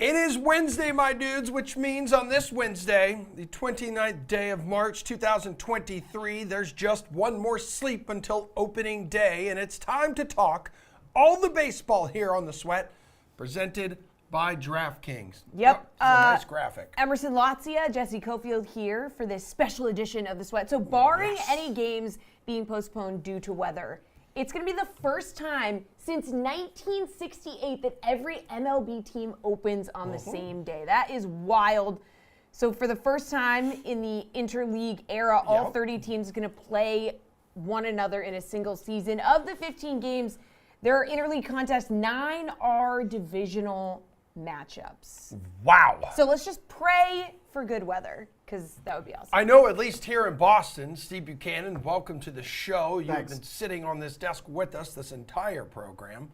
It is Wednesday, my dudes, which means on this Wednesday, the 29th day of March, 2023, there's just one more sleep until opening day, and it's time to talk all the baseball here on The Sweat, presented by DraftKings. Yep. A nice graphic. Emerson Lotzia, Jesse Cofield here for this special edition of The Sweat. So barring any games being postponed due to weather, it's going to be the first time since 1968 that every MLB team opens on the same day. That is wild. So for the first time in the interleague era, all 30 teams are going to play one another in a single season. Of the 15 games, there are interleague contests. 9 are divisional matchups. Wow. So let's just pray for good weather, because that would be awesome. I know at least here in Boston, Steve Buchanan, welcome to the show. You've Thanks. been sitting on this desk with us this entire program.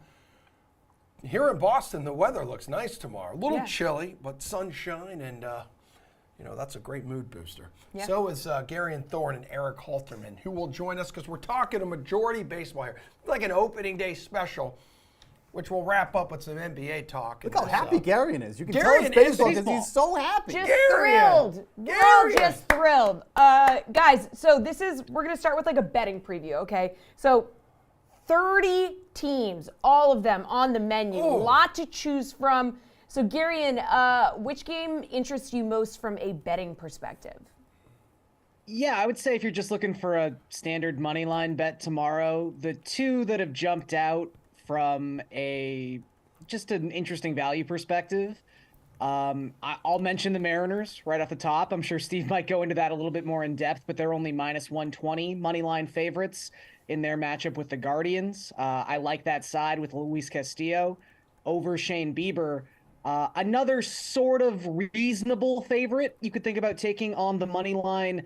Here in Boston, the weather looks nice tomorrow. A little chilly, but sunshine, and that's a great mood booster. Yeah. So is Gary and Thorne and Eric Halterman, who will join us because we're talking a majority baseball here. Like an opening day special, which will wrap up with some NBA talk. Look how happy Garion is. You can tell Garion it's baseball is because he's so happy. Just Garion. thrilled. We're just thrilled. Guys, so we're going to start with like a betting preview, okay? So 30 teams, all of them on the menu. A lot to choose from. So Garion, which game interests you most from a betting perspective? Yeah, I would say if you're just looking for a standard money line bet tomorrow, the two that have jumped out from just an interesting value perspective, I'll mention the Mariners right off the top. I'm sure Steve might go into that a little bit more in depth, but they're only minus 120 money line favorites in their matchup with the Guardians. I like that side with Luis Castillo over Shane Bieber. Another sort of reasonable favorite you could think about taking on the money line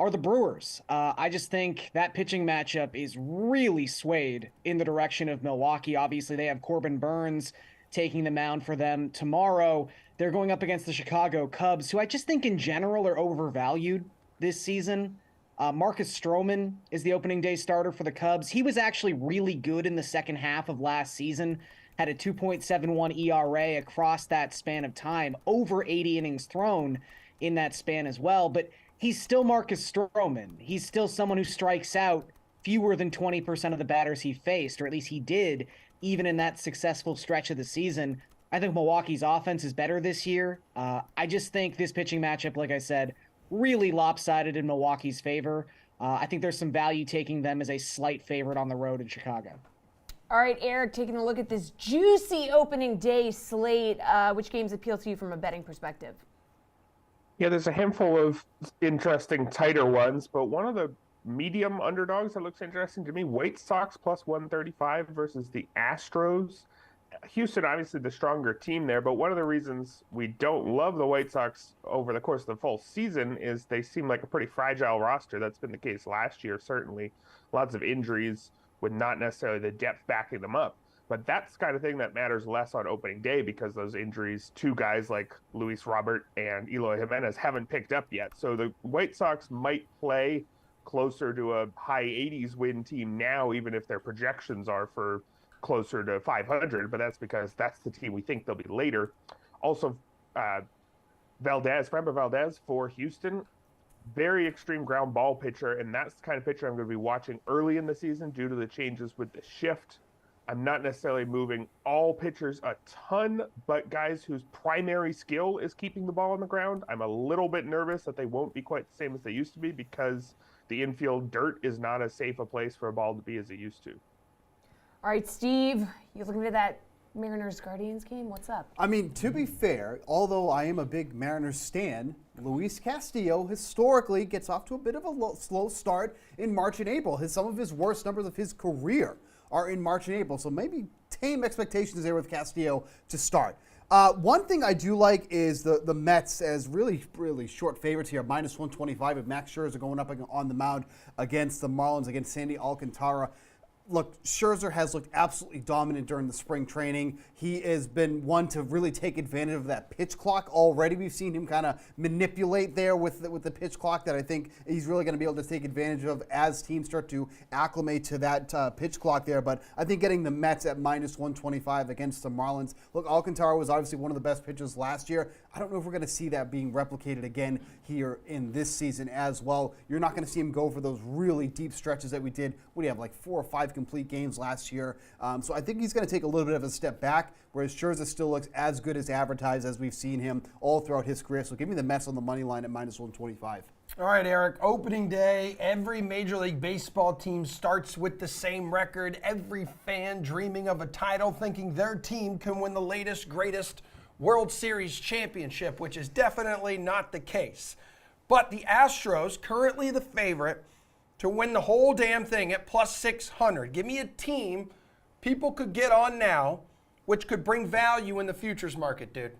are the Brewers. I just think that pitching matchup is really swayed in the direction of Milwaukee. Obviously, they have Corbin Burns taking the mound for them tomorrow. They're going up against the Chicago Cubs, who I just think in general are overvalued this season. Marcus Stroman is the opening day starter for the Cubs. He was actually really good in the second half of last season, had a 2.71 ERA across that span of time, over 80 innings thrown in that span as well. But he's still Marcus Stroman. He's still someone who strikes out fewer than 20% of the batters he faced, or at least he did, even in that successful stretch of the season. I think Milwaukee's offense is better this year. I just think this pitching matchup, like I said, really lopsided in Milwaukee's favor. I think there's some value taking them as a slight favorite on the road in Chicago. All right, Eric, taking a look at this juicy opening day slate, which games appeal to you from a betting perspective? Yeah, there's a handful of interesting, tighter ones, but one of the medium underdogs that looks interesting to me, White Sox plus 135 versus the Astros. Houston, obviously the stronger team there, but one of the reasons we don't love the White Sox over the course of the full season is they seem like a pretty fragile roster. That's been the case last year, certainly. Lots of injuries with not necessarily the depth backing them up. But that's the kind of thing that matters less on opening day because those injuries to guys like Luis Robert and Eloy Jimenez haven't picked up yet. So the White Sox might play closer to a high 80s win team now, even if their projections are for closer to 500. But that's because that's the team we think they'll be later. Also, Framber Valdez for Houston, very extreme ground ball pitcher. And that's the kind of pitcher I'm going to be watching early in the season due to the changes with the shift. I'm not necessarily moving all pitchers a ton, but guys whose primary skill is keeping the ball on the ground, I'm a little bit nervous that they won't be quite the same as they used to be because the infield dirt is not as safe a place for a ball to be as it used to. All right, Steve, you looking at that Mariners-Guardians game? What's up? I mean, to be fair, although I am a big Mariners stan, Luis Castillo historically gets off to a bit of a slow start in March and April. Some of his worst numbers of his career are in March and April, so maybe tame expectations there with Castillo to start. One thing I do like is the Mets as really, really short favorites here, minus 125 if Max Scherzer going up on the mound against the Marlins, against Sandy Alcantara. Look, Scherzer has looked absolutely dominant during the spring training. He has been one to really take advantage of that pitch clock already. We've seen him kind of manipulate there with the pitch clock that I think he's really going to be able to take advantage of as teams start to acclimate to that pitch clock there. But I think getting the Mets at -125 against the Marlins. Look, Alcantara was obviously one of the best pitchers last year. I don't know if we're going to see that being replicated again here in this season as well. You're not going to see him go for those really deep stretches that we did. What do you have, like 4 or 5 complete games last year? So I think he's going to take a little bit of a step back, whereas Scherzer still looks as good as advertised as we've seen him all throughout his career. So give me the Mets on the money line at -125. All right, Eric, opening day, every Major League Baseball team starts with the same record. Every fan dreaming of a title, thinking their team can win the latest, greatest World Series championship, which is definitely not the case. But the Astros, currently the favorite to win the whole damn thing at +600. Give me a team people could get on now, which could bring value in the futures market, dude.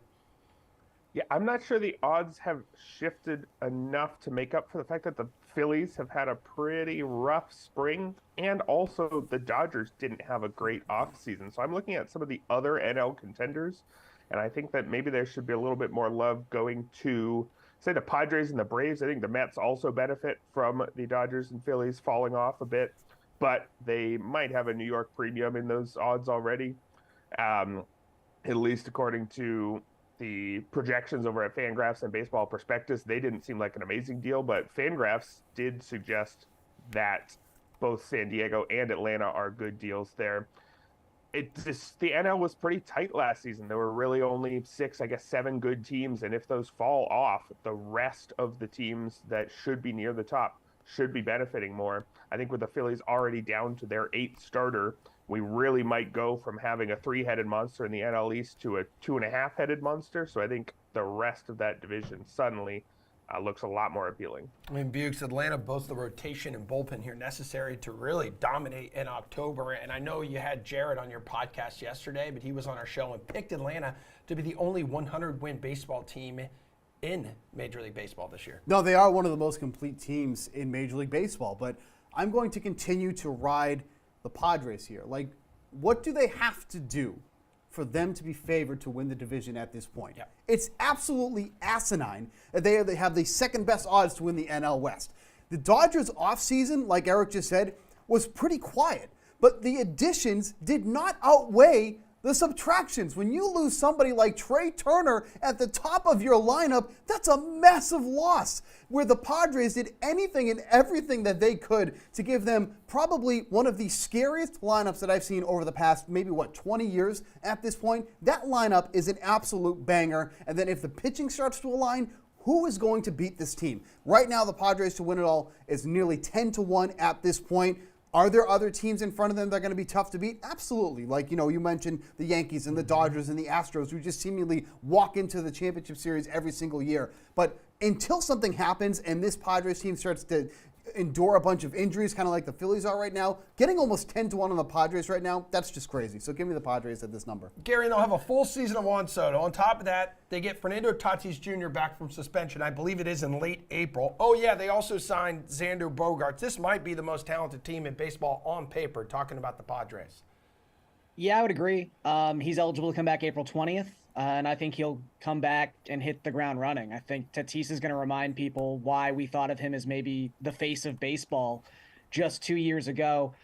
Yeah, I'm not sure the odds have shifted enough to make up for the fact that the Phillies have had a pretty rough spring, and also the Dodgers didn't have a great offseason. So I'm looking at some of the other NL contenders, and I think that maybe there should be a little bit more love going to, say, the Padres and the Braves. I think the Mets also benefit from the Dodgers and Phillies falling off a bit, but they might have a New York premium in those odds already, at least according to the projections over at Fangraphs and Baseball Prospectus. They didn't seem like an amazing deal, but Fangraphs did suggest that both San Diego and Atlanta are good deals there. The NL was pretty tight last season. There were really only 6, I guess 7 good teams, and if those fall off, the rest of the teams that should be near the top should be benefiting more. I think with the Phillies already down to their 8th starter, we really might go from having a 3-headed monster in the NL East to a 2.5-headed monster. So I think the rest of that division suddenly looks a lot more appealing. I mean, Bukes, Atlanta, both the rotation and bullpen here necessary to really dominate in October. And I know you had Jared on your podcast yesterday, but he was on our show and picked Atlanta to be the only 100-win baseball team in Major League Baseball this year. No, they are one of the most complete teams in Major League Baseball, but I'm going to continue to ride the Padres here. Like, what do they have to do for them to be favored to win the division at this point? Yep. It's absolutely asinine that they have the second best odds to win the NL West. The Dodgers offseason, like Eric just said, was pretty quiet, but the additions did not outweigh the subtractions. When you lose somebody like Trey Turner at the top of your lineup, that's a massive loss. Where the Padres did anything and everything that they could to give them probably one of the scariest lineups that I've seen over the past, maybe 20 years at this point. That lineup is an absolute banger. And then if the pitching starts to align, who is going to beat this team? Right now, the Padres to win it all is nearly 10-1 at this point. Are there other teams in front of them that are going to be tough to beat? Absolutely. Like, you mentioned the Yankees and the Dodgers and the Astros, who just seemingly walk into the championship series every single year. But until something happens and this Padres team starts to endure a bunch of injuries, kind of like the Phillies are right now, getting almost 10-1 on the Padres right now, that's just crazy. So give me the Padres at this number. Gary, they'll have a full season of Juan Soto. On top of that, they get Fernando Tatis Jr. back from suspension. I believe it is in late April. Oh, yeah, they also signed Xander Bogaerts. This might be the most talented team in baseball on paper, talking about the Padres. Yeah, I would agree. He's eligible to come back April 20th, and I think he'll come back and hit the ground running. I think Tatis is going to remind people why we thought of him as maybe the face of baseball just 2 years ago.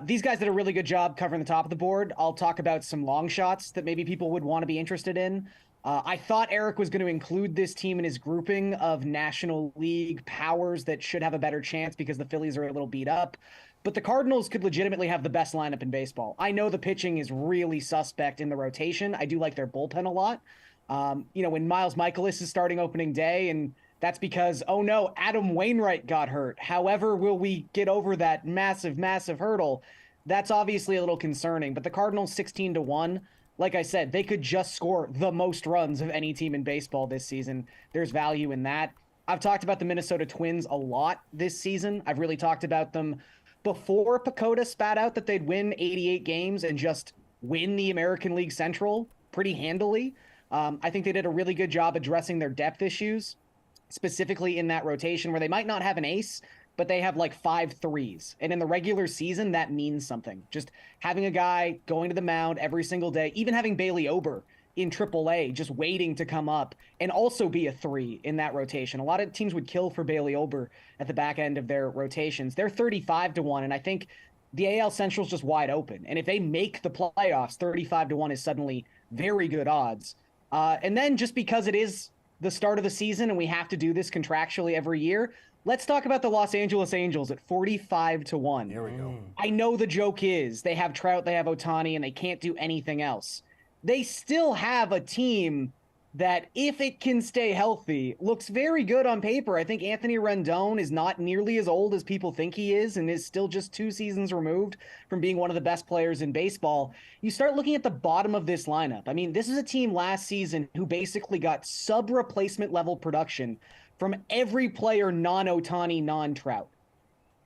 These guys did a really good job covering the top of the board. I'll talk about some long shots that maybe people would want to be interested in. I thought Eric was going to include this team in his grouping of National League powers that should have a better chance because the Phillies are a little beat up. But the Cardinals could legitimately have the best lineup in baseball. I know the pitching is really suspect in the rotation. I do like their bullpen a lot. When Miles Michaelis is starting opening day, and that's because, oh no, Adam Wainwright got hurt. However, will we get over that massive, massive hurdle? That's obviously a little concerning. But the Cardinals 16-1, like I said, they could just score the most runs of any team in baseball this season. There's value in that. I've talked about the Minnesota Twins a lot this season. I've really talked about them before Pacoda spat out that they'd win 88 games and just win the American League Central pretty handily. I think they did a really good job addressing their depth issues, specifically in that rotation where they might not have an ace, but they have like 5 threes. And in the regular season, that means something. Just having a guy going to the mound every single day, even having Bailey Ober in AAA, just waiting to come up and also be a 3 in that rotation. A lot of teams would kill for Bailey Ober at the back end of their rotations. They're 35-1, and I think the AL Central's just wide open. And if they make the playoffs, 35-1 is suddenly very good odds. And then just because it is the start of the season and we have to do this contractually every year, let's talk about the Los Angeles Angels at 45-1. Here we go. I know the joke is they have Trout, they have Ohtani, and they can't do anything else. They still have a team that, if it can stay healthy, looks very good on paper. I think Anthony Rendon is not nearly as old as people think he is and is still just 2 seasons removed from being one of the best players in baseball. You start looking at the bottom of this lineup. I mean, this is a team last season who basically got sub-replacement level production from every player non-Ohtani, non-Trout.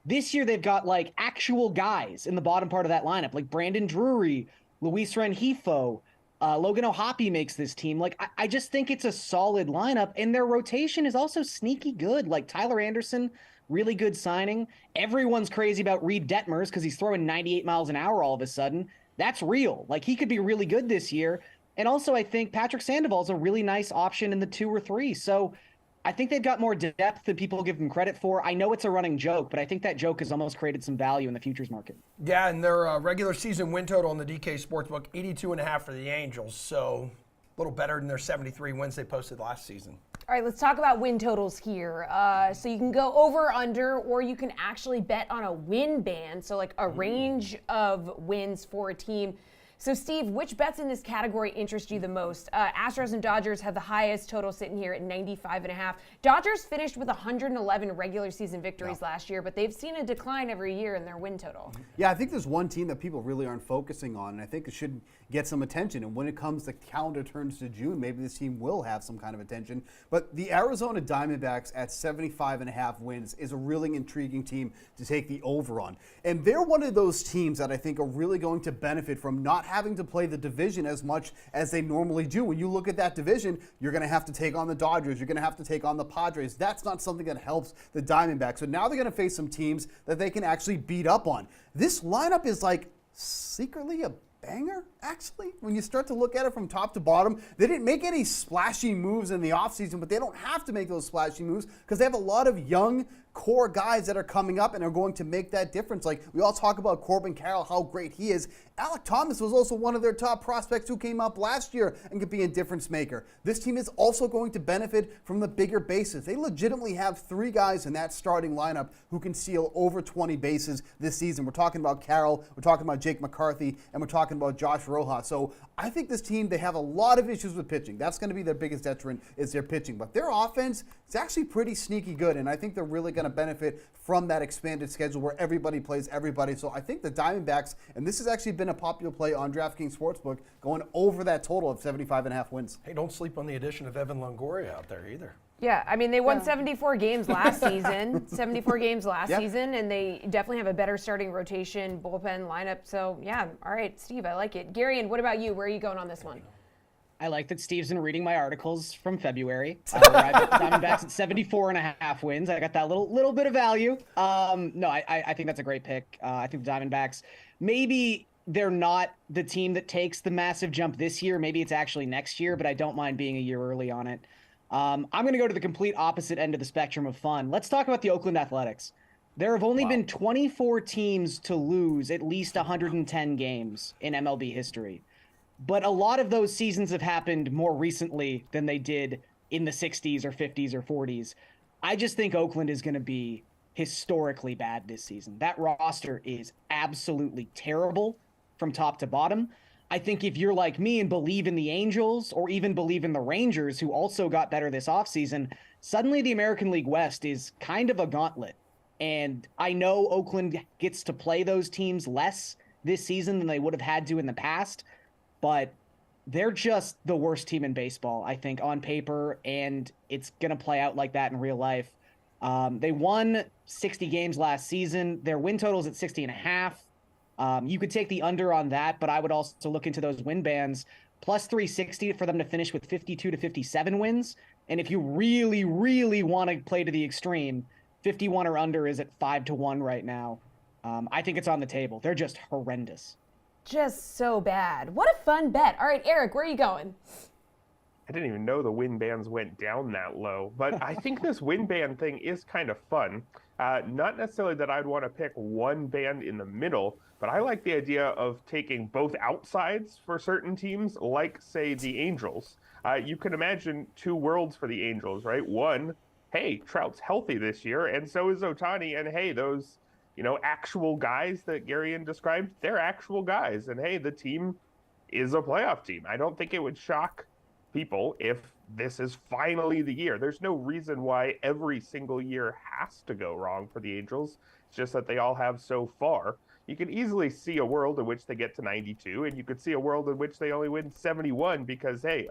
This year, they've got like actual guys in the bottom part of that lineup, like Brandon Drury, Luis Rengifo, Logan O'Hoppe makes this team. Like, I just think it's a solid lineup, and their rotation is also sneaky good. Like, Tyler Anderson, really good signing. Everyone's crazy about Reed Detmers because he's throwing 98 miles an hour all of a sudden. That's real. Like, he could be really good this year. And also, I think Patrick Sandoval's a really nice option in the 2 or 3. So I think they've got more depth than people give them credit for. I know it's a running joke, but I think that joke has almost created some value in the futures market. Yeah, and their regular season win total on the DK Sportsbook, 82.5 for the Angels. So a little better than their 73 wins they posted last season. All right, let's talk about win totals here. So you can go over, under, or you can actually bet on a win band. So like a range of wins for a team. So, Steve, which bets in this category interest you the most? Astros and Dodgers have the highest total sitting here at 95.5. Dodgers finished with 111 regular season victories last year, but they've seen a decline every year in their win total. Yeah, I think there's one team that people really aren't focusing on, and I think it should get some attention. And when it comes to calendar turns to June, maybe this team will have some kind of attention. But the Arizona Diamondbacks at 75.5 wins is a really intriguing team to take the over on. And they're one of those teams that I think are really going to benefit from not having to play the division as much as they normally do. When you look at that division, you're going to have to take on the Dodgers. You're going to have to take on the Padres. That's not something that helps the Diamondbacks. So now they're going to face some teams that they can actually beat up on. This lineup is like secretly a banger, actually, when you start to look at it from top to bottom. They didn't make any splashy moves in the offseason, but they don't have to make those splashy moves because they have a lot of young core guys that are coming up and are going to make that difference. Like, we all talk about Corbin Carroll, how great he is. Alec Thomas was also one of their top prospects who came up last year and could be a difference maker. This team is also going to benefit from the bigger bases. They legitimately have 3 guys in that starting lineup who can steal over 20 bases this season. We're talking about Carroll, we're talking about Jake McCarthy, and we're talking about Josh Rojas. So I think this team, they have a lot of issues with pitching. That's going to be their biggest deterrent, is their pitching. But their offense is actually pretty sneaky good, and I think they're really going to benefit from that expanded schedule where everybody plays everybody. So I think the Diamondbacks, and this has actually been a popular play on DraftKings Sportsbook, going over that total of 75.5 wins. Hey, don't sleep on the addition of Evan Longoria out there either. Yeah, I mean, they won 74 games last season, season, and they definitely have a better starting rotation, bullpen lineup. So, yeah, all right, Steve, I like it. Gary, and what about you? Where are you going on this one? I like that Steve's been reading my articles from February. Where I bet the Diamondbacks at 74.5 wins. I got that little bit of value. No, I think that's a great pick. I think the Diamondbacks, maybe they're not the team that takes the massive jump this year. Maybe it's actually next year, but I don't mind being a year early on it. I'm going to go to the complete opposite end of the spectrum of fun. Let's talk about the Oakland Athletics. There have only been 24 teams to lose at least 110 games in MLB history. But a lot of those seasons have happened more recently than they did in the 60s or 50s or 40s. I just think Oakland is going to be historically bad this season. That roster is absolutely terrible from top to bottom. I think if you're like me and believe in the Angels or even believe in the Rangers, who also got better this offseason, suddenly the American League West is kind of a gauntlet. And I know Oakland gets to play those teams less this season than they would have had to in the past, but they're just the worst team in baseball, I think, on paper, and it's going to play out like that in real life. They won 60 games last season. Their win total is at 60.5. You could take the under on that, but I would also look into those win bands. Plus 360 for them to finish with 52 to 57 wins. And if you really, really want to play to the extreme, 51 or under is at 5-1 right now. I think it's on the table. They're just horrendous. Just so bad. What a fun bet. All right, Eric, where are you going? I didn't even know the win bands went down that low, but I think this win band thing is kind of fun. Not necessarily that I'd want to pick one band in the middle, but I like the idea of taking both outsides for certain teams, like, say, the Angels. You can imagine two worlds for the Angels, right? One, hey, Trout's healthy this year, and so is Ohtani, and hey, those, actual guys that Garion described, they're actual guys, and hey, the team is a playoff team. I don't think it would shock people if this is finally the year. There's no reason why every single year has to go wrong for the Angels. It's just that they all have so far. You can easily see a world in which they get to 92, and you could see a world in which they only win 71 because, hey,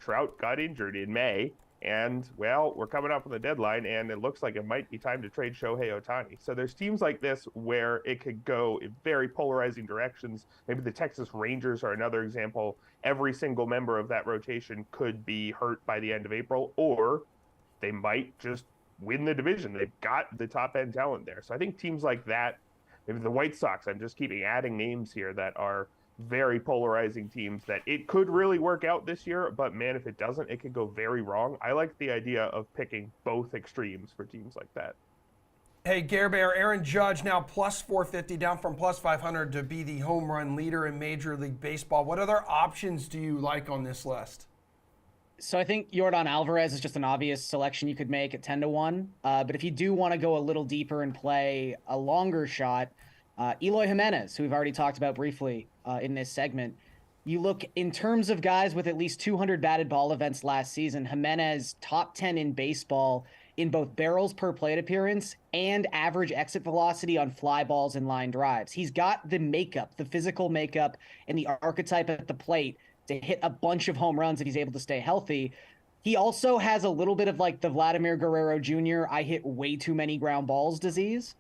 Trout got injured in May, and, well, we're coming up on the deadline, and it looks like it might be time to trade Shohei Ohtani. So there's teams like this where it could go in very polarizing directions. Maybe the Texas Rangers are another example. Every single member of that rotation could be hurt by the end of April, or they might just win the division. They've got the top-end talent there. So I think teams like that, maybe the White Sox, I'm just keeping adding names here that are very polarizing teams that it could really work out this year, but man, if it doesn't, it could go very wrong. I like the idea of picking both extremes for teams like that. Hey, Gare Bear, Aaron Judge now plus 450, down from plus 500 to be the home run leader in Major League Baseball. What other options do you like on this list? So I think Yordan Alvarez is just an obvious selection you could make at 10-1. But if you do want to go a little deeper and play a longer shot, Eloy Jimenez, who we've already talked about briefly in this segment, you look in terms of guys with at least 200 batted ball events last season, Jimenez top 10 in baseball in both barrels per plate appearance and average exit velocity on fly balls and line drives. He's got the makeup, the physical makeup, and the archetype at the plate to hit a bunch of home runs if he's able to stay healthy. He also has a little bit of like the Vladimir Guerrero Jr. I hit way too many ground balls disease.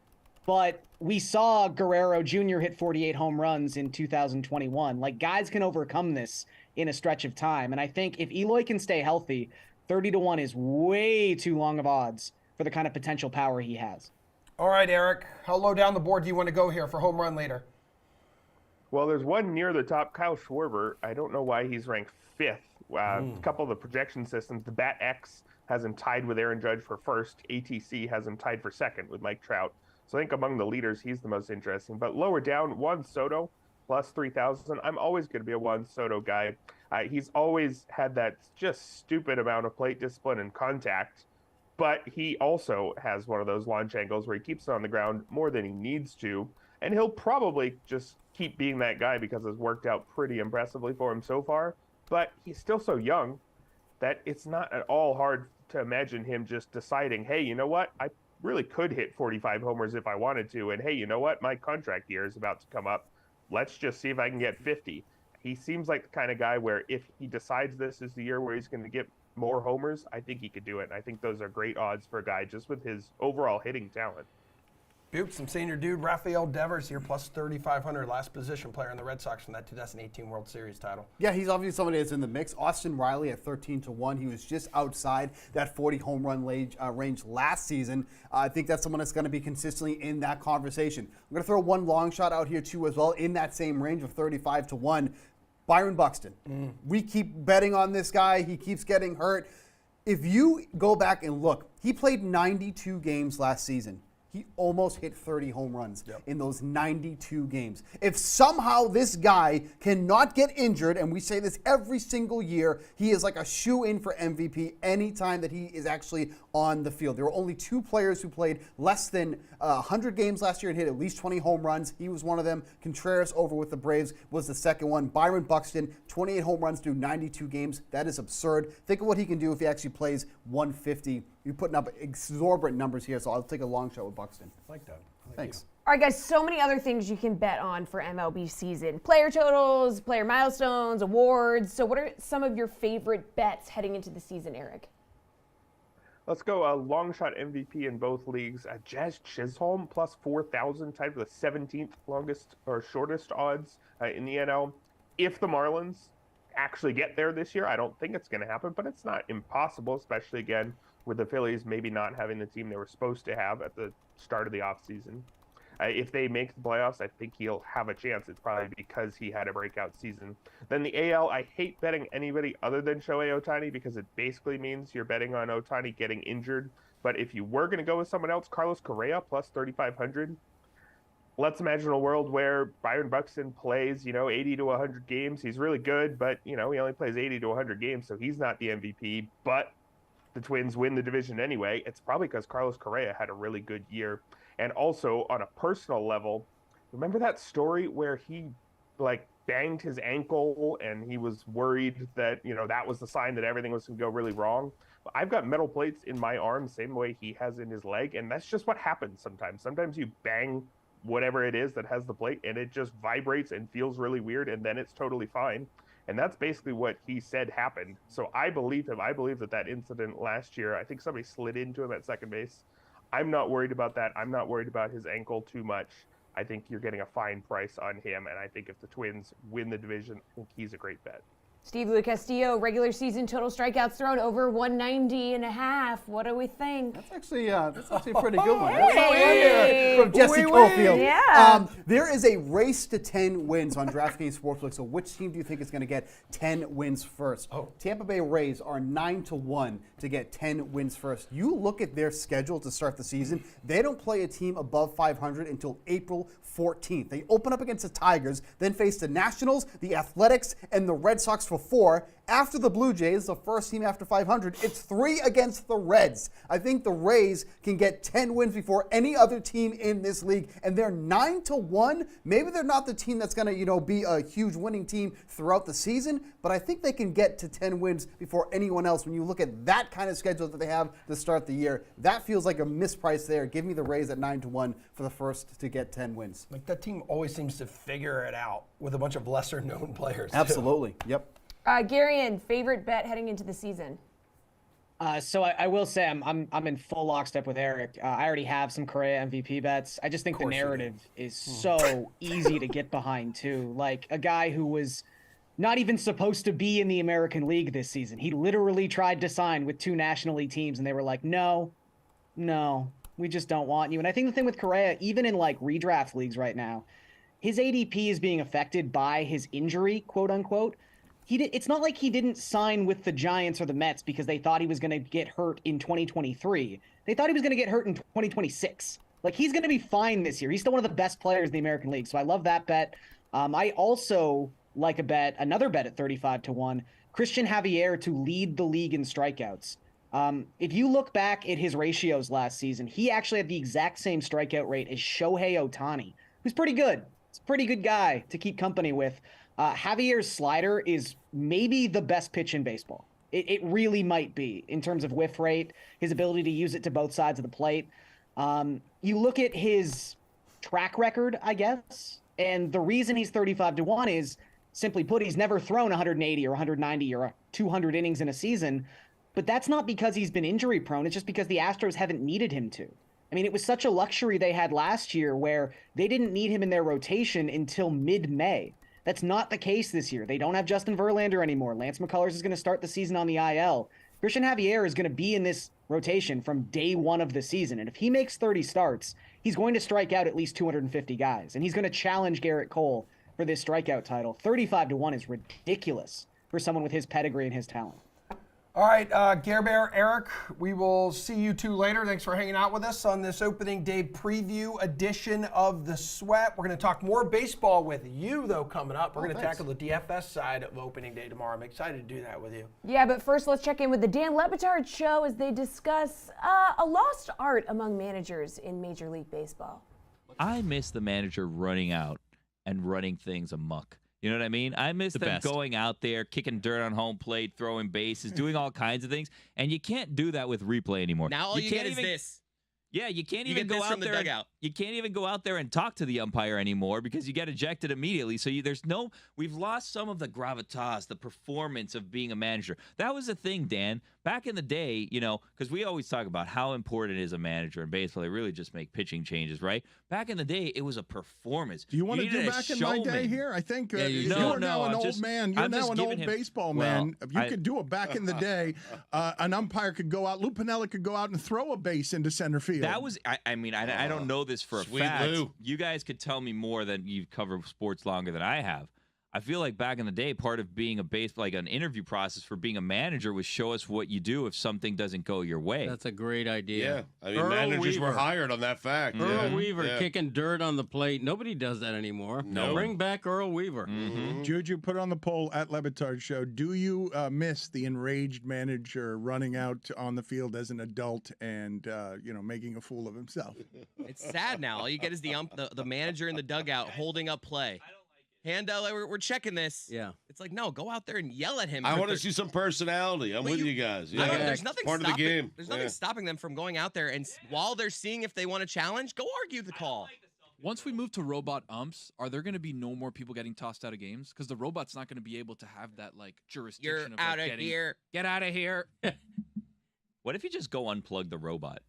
But we saw Guerrero Jr. hit 48 home runs in 2021. Like, guys can overcome this in a stretch of time. And I think if Eloy can stay healthy, 30-1 is way too long of odds for the kind of potential power he has. All right, Eric, how low down the board do you want to go here for home run leader? Well, there's one near the top, Kyle Schwarber. I don't know why he's ranked 5th. A couple of the projection systems, the BatX has him tied with Aaron Judge for first. ATC has him tied for second with Mike Trout. So I think among the leaders, he's the most interesting. But lower down, Juan Soto, plus 3,000. I'm always going to be a Juan Soto guy. He's always had that just stupid amount of plate discipline and contact. But he also has one of those launch angles where he keeps it on the ground more than he needs to. And he'll probably just keep being that guy because it's worked out pretty impressively for him so far. But he's still so young that it's not at all hard to imagine him just deciding, hey, you know what? I really could hit 45 homers if I wanted to. And hey, you know what? My contract year is about to come up. Let's just see if I can get 50. He seems like the kind of guy where if he decides this is the year where he's going to get more homers, I think he could do it. And I think those are great odds for a guy just with his overall hitting talent. Buke, some senior dude, Rafael Devers here, plus 3,500, last position player in the Red Sox from that 2018 World Series title. Yeah, he's obviously somebody that's in the mix. Austin Riley at 13-1. He was just outside that 40 home run range last season. I think that's someone that's going to be consistently in that conversation. I'm going to throw one long shot out here too as well in that same range of 35-1. Byron Buxton. We keep betting on this guy. He keeps getting hurt. If you go back and look, he played 92 games last season. He almost hit 30 home runs in those 92 games. If somehow this guy cannot get injured, and we say this every single year, he is like a shoe-in for MVP anytime that he is actually on the field. There were only 2 players who played less than 100 games last year and hit at least 20 home runs. He was one of them. Contreras over with the Braves was the second one. Byron Buxton, 28 home runs through 92 games. That is absurd. Think of what he can do if he actually plays 150. You're putting up exorbitant numbers here, so I'll take a long shot with Buxton. I like that. Thanks. All right, guys, so many other things you can bet on for MLB season. Player totals, player milestones, awards. So what are some of your favorite bets heading into the season, Eric? Let's go a long shot MVP in both leagues. Jazz Chisholm plus 4,000, tied for the 17th longest or shortest odds in the NL. If the Marlins actually get there this year. I don't think it's going to happen, but it's not impossible, especially again with the Phillies maybe not having the team they were supposed to have at the start of the offseason. If they make the playoffs, I think he'll have a chance. It's probably because he had a breakout season. Then the AL, I hate betting anybody other than Shohei Ohtani because it basically means you're betting on Ohtani getting injured. But if you were going to go with someone else, Carlos Correa plus 3,500. Let's imagine a world where Byron Buxton plays, 80 to 100 games. He's really good, but, he only plays 80 to 100 games, so he's not the MVP. But the Twins win the division anyway. It's probably because Carlos Correa had a really good year. And also, on a personal level, remember that story where he, banged his ankle and he was worried that, that was the sign that everything was going to go really wrong? Well, I've got metal plates in my arm, same way he has in his leg, and that's just what happens sometimes. Sometimes you bang whatever it is that has the plate and it just vibrates and feels really weird, and then it's totally fine. And that's basically what he said happened. So I believe him. I believe that incident last year, I think somebody slid into him at second base. I'm not worried about that. I'm not worried about his ankle too much. I think you're getting a fine price on him, and I think if the Twins win the division, I think he's a great bet. Steve Louis Castillo, regular season total strikeouts thrown over 190.5. What do we think? That's actually a pretty good one. Hey. From Jesse Cofield. Yeah. There is a race to 10 wins on DraftKings Sportsbook. So which team do you think is going to get 10 wins first? Tampa Bay Rays are 9-1 to get 10 wins first. You look at their schedule to start the season. They don't play a team above 500 until April 14th. They open up against the Tigers, then face the Nationals, the Athletics, and the Red Sox for 4. After the Blue Jays, the first team after 500, it's 3 against the Reds. I think the Rays can get 10 wins before any other team in this league, and they're 9-1. Maybe they're not the team that's going to, be a huge winning team throughout the season, but I think they can get to 10 wins before anyone else. When you look at that kind of schedule that they have to start the year, that feels like a misprice there. Give me the Rays at 9-1 for the first to get 10 wins. That team always seems to figure it out with a bunch of lesser-known players. Absolutely. Yep. Garion, favorite bet heading into the season? So I will say I'm in full lockstep with Eric. I already have some Correa MVP bets. I just think the narrative is so easy to get behind too. Like a guy who was not even supposed to be in the American League this season. He literally tried to sign with 2 National League teams, and they were like, no, we just don't want you. And I think the thing with Correa, even in redraft leagues right now, his ADP is being affected by his injury, quote unquote. It's not like he didn't sign with the Giants or the Mets because they thought he was going to get hurt in 2023. They thought he was going to get hurt in 2026. He's going to be fine this year. He's still one of the best players in the American League. So I love that bet. I also like another bet at 35-1, Christian Javier to lead the league in strikeouts. If you look back at his ratios last season, he actually had the exact same strikeout rate as Shohei Ohtani, who's pretty good. It's a pretty good guy to keep company with. Javier's slider is maybe the best pitch in baseball. It really might be in terms of whiff rate, his ability to use it to both sides of the plate. You look at his track record, I guess, and the reason he's 35-1 is, simply put, he's never thrown 180 or 190 or 200 innings in a season, but that's not because he's been injury prone. It's just because the Astros haven't needed him to. I mean, it was such a luxury they had last year where they didn't need him in their rotation until mid-May. That's not the case this year. They don't have Justin Verlander anymore. Lance McCullers is going to start the season on the IL. Christian Javier is going to be in this rotation from day one of the season. And if he makes 30 starts, he's going to strike out at least 250 guys. And he's going to challenge Garrett Cole for this strikeout title. 35-1 is ridiculous for someone with his pedigree and his talent. All right, Gare Bear, Eric, we will see you two later. Thanks for hanging out with us on this opening day preview edition of The Sweat. We're going to talk more baseball with you, though, coming up. We're going to tackle the DFS side of opening day tomorrow. I'm excited to do that with you. Yeah, but first let's check in with the Dan Lepetard Show as they discuss a lost art among managers in Major League Baseball. I miss the manager running out and running things amok. You know what I mean? I miss them going out there, kicking dirt on home plate, throwing bases, doing all kinds of things. And you can't do that with replay anymore. Now all you get is this. Yeah, you can't You even get go this out from the there. dugout. You can't even go out there and talk to the umpire anymore because you get ejected immediately. So we've lost some of the gravitas, the performance of being a manager. That was the thing, Dan. Back in the day, because we always talk about how important is a manager in baseball. They really just make pitching changes, right? Back in the day, it was a performance. Do you want to needed do a back in my day showman. here? I think No, you're now an I'm old just- man. You're I'm now just an giving old him- baseball well, man. You could do it back in the day. An umpire could go out. Lou Piniella could go out and throw a base into center field. That was, I don't know this for a Sweet fact. Lou. You guys could tell me more than you've covered sports longer than I have. I feel like back in the day, part of being an interview process for being a manager was show us what you do if something doesn't go your way. That's a great Yeah, idea. I mean, Earl managers were Weaver. hired on that fact. Earl Yeah. Weaver Yeah. kicking dirt on the plate. Nobody does that anymore. No. Bring back Earl Weaver. Juju, put on the poll at Levitard Show. Do you miss the enraged manager running out on the field as an adult and making a fool of himself? It's sad now. All you get is the manager in the dugout holding up play. Hand out, we're checking this. Yeah. It's like, no, go out there and yell at him. I want to see some personality. I'm with you guys. I don't- Yeah. there's nothing Part of the stopping, game. There's nothing Yeah. stopping them from going out there and while they're seeing if they want to challenge, go argue the call. Once we move to robot umps, are there going to be no more people getting tossed out of games? Because the robot's not going to be able to have that jurisdiction. You're of, out of getting, here. Get out of here. What if you just go unplug the robot?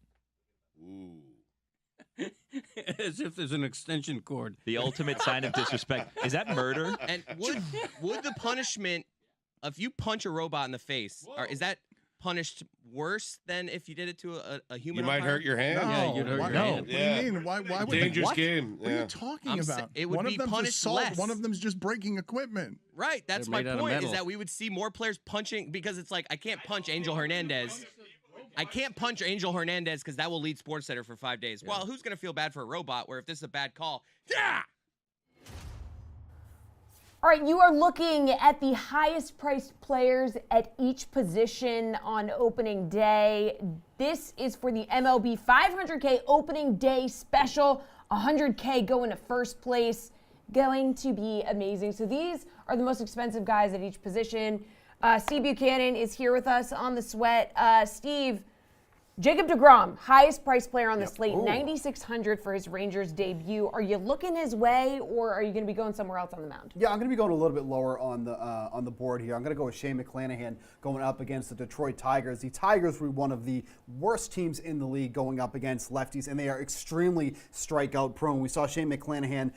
Ooh. As if there's an extension cord. The ultimate sign of disrespect. Is that murder? And would the punishment, if you punch a robot in the face, is that punished worse than if you did it to a human? You might umpire? hurt your hand. Yeah, you'd hurt Why- your hand. What do you mean? Why would Dangerous what? game. What are Yeah. you talking I'm about? it would one be of them's punished assault. less. One of them's just breaking equipment. Right, that's They're my made out of point, is metal. that we would see more players punching, because it's like, I can't punch Angel Hernandez. I can't punch Angel Hernandez because that will lead SportsCenter for 5 days. Well, who's going to feel bad for a robot where if this is a bad call, yeah! All right, you are looking at the highest priced players at each position on opening day. This is for the MLB 500K opening day special. 100K going to first place. Going to be amazing. So these are the most expensive guys at each position. Steve Buchanan is here with us on the Sweat. Steve, Jacob deGrom, highest priced player on the slate, $9,600 for his Rangers debut. Are you looking his way, or are you going to be going somewhere else on the mound? Yeah, I'm going to be going a little bit lower on the board here. I'm going to go with Shane McClanahan going up against the Detroit Tigers. The Tigers were one of the worst teams in the league going up against lefties, and they are extremely strikeout prone. We saw Shane McClanahan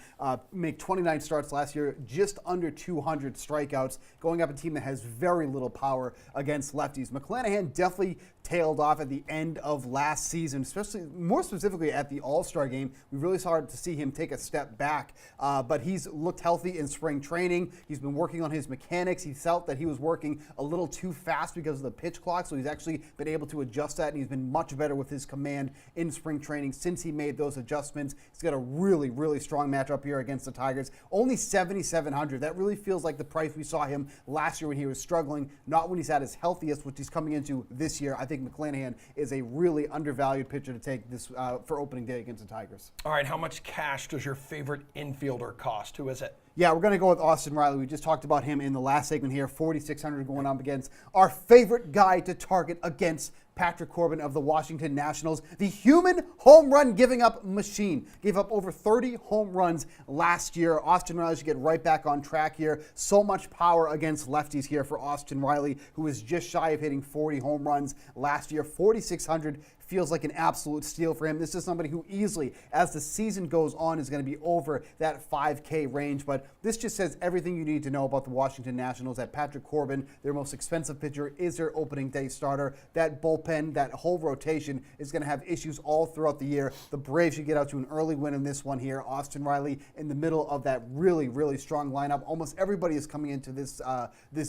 make 29 starts last year, just under 200 strikeouts, going up a team that has very little power against lefties. McClanahan definitely tailed off at the end of last season, especially more specifically at the All-Star game. We really started to see him take a step back, but he's looked healthy in spring training. He's been working on his mechanics. He felt that he was working a little too fast because of the pitch clock, so he's actually been able to adjust that, and he's been much better with his command in spring training since he made those adjustments. He's got a really, really strong matchup here against the Tigers. Only $7,700. That really feels like the price we saw him last year when he was struggling, not when he's at his healthiest, which he's coming into this year. I think McClanahan is a really undervalued pitcher to take this for opening day against the Tigers. All right, how much cash does your favorite infielder cost? Who is it? Yeah, we're going to go with Austin Riley. We just talked about him in the last segment here. $4,600 going up against our favorite guy to target against Patrick Corbin of the Washington Nationals. The human home run giving up machine. Gave up over 30 home runs last year. Austin Riley should get right back on track here. So much power against lefties here for Austin Riley, who is just shy of hitting 40 home runs last year. $4,600 feels like an absolute steal for him. This is somebody who easily, as the season goes on, is going to be over that 5K range. But this just says everything you need to know about the Washington Nationals, that Patrick Corbin, their most expensive pitcher, is their opening day starter. That bullpen, that whole rotation is going to have issues all throughout the year. The Braves should get out to an early win in this one here. Austin Riley in the middle of that really, really strong lineup. Almost everybody is coming into this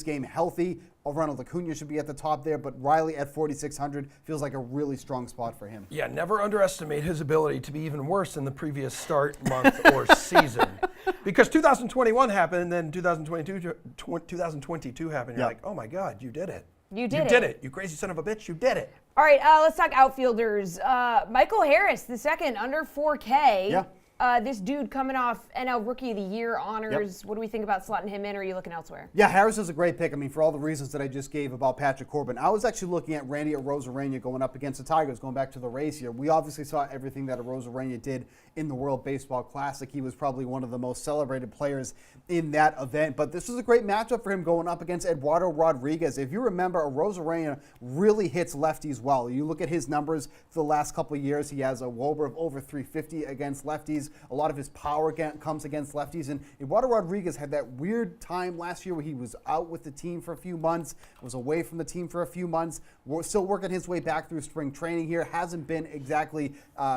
game healthy. Ronald Acuna should be at the top there, but Riley at $4,600 feels like a really strong spot for him. Yeah, never underestimate his ability to be even worse than the previous start, month, or season. Because 2021 happened, and then 2022 happened. You're like, oh my God, you did it. You did it. You crazy son of a bitch, you did it. All right, let's talk outfielders. Michael Harris, the second, under 4K. Yeah. This dude coming off NL Rookie of the Year honors. What do we think about slotting him in, or are you looking elsewhere? Yeah, Harris is a great pick. I mean, for all the reasons that I just gave about Patrick Corbin. I was actually looking at Randy Arozarena going up against the Tigers, going back to the race here. We obviously saw everything that Arozarena did in the World Baseball Classic. He was probably one of the most celebrated players in that event. But this was a great matchup for him going up against Eduardo Rodriguez. If you remember, Arozarena really hits lefties well. You look at his numbers for the last couple of years. He has a WOBA of over 350 against lefties. A lot of his power comes against lefties. And Eduardo Rodriguez had that weird time last year where he was out with the team for a few months, was away from the team for a few months, still working his way back through spring training here. Hasn't been exactly,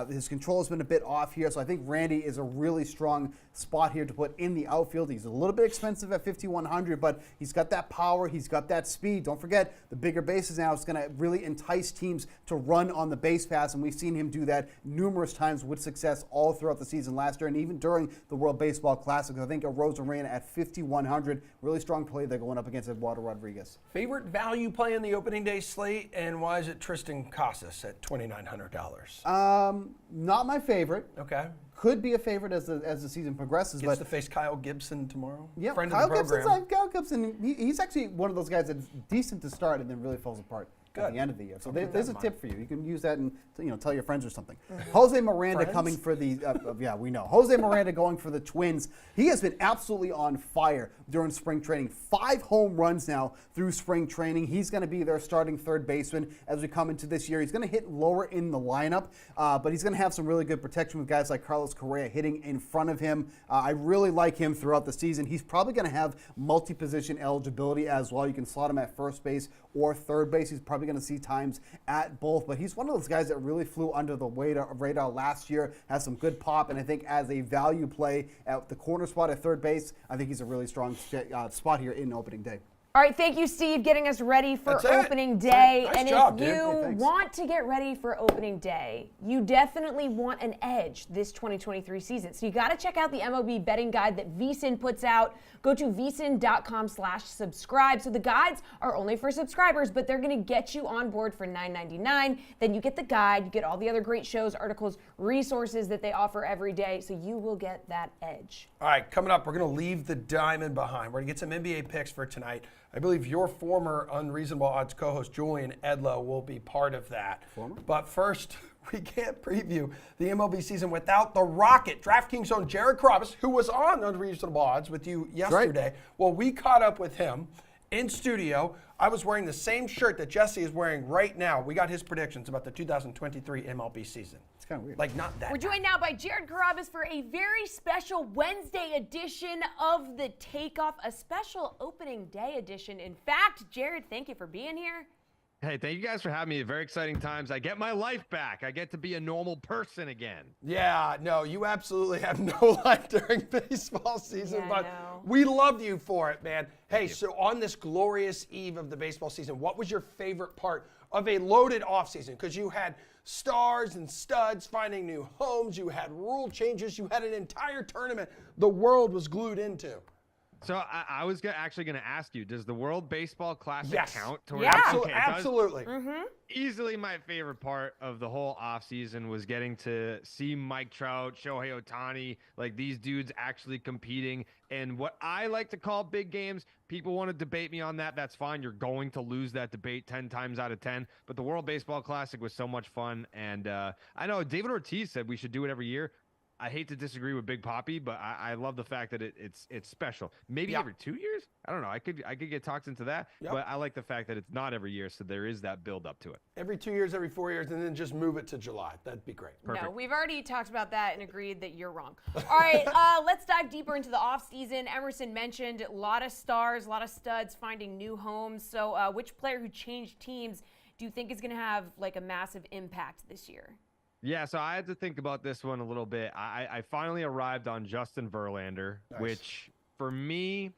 his control has been a bit off here. So I think Randy is a really strong spot here to put in the outfield. He's a little bit expensive at 5,100, but he's got that power. He's got that speed. Don't forget, the bigger bases now is going to really entice teams to run on the base pass, and we've seen him do that numerous times with success all throughout the season last year and even during the World Baseball Classic. I think Arozarena at 5,100, really strong play there going up against Eduardo Rodriguez. Favorite value play in the opening day slate, and why is it Tristan Casas at $2,900? Not my favorite. Okay. Could be a favorite as the season progresses. Gets but to face Kyle Gibson tomorrow. Yeah, Friend Kyle of the program. Kyle Gibson, he's actually one of those guys that's decent to start and then really falls apart at Good. the end of the year. So I'll keep there's that a in tip for you. You can use that and tell your friends or something. Jose Miranda Friends? coming for the yeah, we know. Jose Miranda going for the Twins. He has been absolutely on fire during spring training. 5 home runs now through spring training. He's going to be their starting third baseman as we come into this year. He's going to hit lower in the lineup, but he's going to have some really good protection with guys like Carlos Correa hitting in front of him. I really like him throughout the season. He's probably going to have multi-position eligibility as well. You can slot him at first base or third base. He's probably going to see times at both, but he's one of those guys that really flew under the radar last year, has some good pop, and I think as a value play at the corner spot at third base, I think he's a really strong spot here in opening day. All right, thank you, Steve, getting us ready for That's it. opening day. Nice and job, if dude. you Hey, thanks. want to get ready for opening day, you definitely want an edge this 2023 season. So you got to check out the MLB betting guide that VSiN puts out. Go to vsin.com/subscribe. So the guides are only for subscribers, but they're going to get you on board for $9.99. Then you get the guide, you get all the other great shows, articles, resources that they offer every day. So you will get that edge. All right, coming up, we're going to leave the diamond behind. We're going to get some NBA picks for tonight. I believe your former Unreasonable Odds co-host Julian Edlow will be part of that. But first, we can't preview the MLB season without the Rocket. DraftKings own Jared Carrabis, who was on Unreasonable Odds with you yesterday. Right. Well, we caught up with him in studio. I was wearing the same shirt that Jesse is wearing right now. We got his predictions about the 2023 MLB season. It's kind of weird. Like, not that. We're joined now by Jared Carrabis for a very special Wednesday edition of The Takeoff, a special opening day edition. In fact, Jared, thank you for being here. Hey, thank you guys for having me. Very exciting times. I get my life back. I get to be a normal person again. Yeah, no, you absolutely have no life during baseball season, Yeah, I but know. we love you for it, man. Hey, so on this glorious eve of the baseball season, what was your favorite part of a loaded offseason? Because you had stars and studs finding new homes, you had rule changes, you had an entire tournament the world was glued into. So I was actually going to ask you, does the World Baseball Classic Yes. count towards Yeah. Absolutely. Okay, it does. Absolutely. Easily my favorite part of the whole offseason was getting to see Mike Trout, Shohei Ohtani, like these dudes actually competing. And what I like to call big games, people want to debate me on that. That's fine. You're going to lose that debate 10 times out of 10. But the World Baseball Classic was so much fun. And I know David Ortiz said we should do it every year. I hate to disagree with Big Papi, but I love the fact that it's special. Maybe Yeah. every 2 years? I don't know. I could get talked into that, Yep. but I like the fact that it's not every year, so there is that build up to it. Every 2 years, every 4 years, and then just move it to July. That'd be great. No, we've already talked about that and agreed that you're wrong. All right, let's dive deeper into the offseason. Emerson mentioned a lot of stars, a lot of studs finding new homes. So which player who changed teams do you think is going to have like a massive impact this year? Yeah, so I had to think about this one a little bit. I finally arrived on Justin Verlander, Nice. which for me,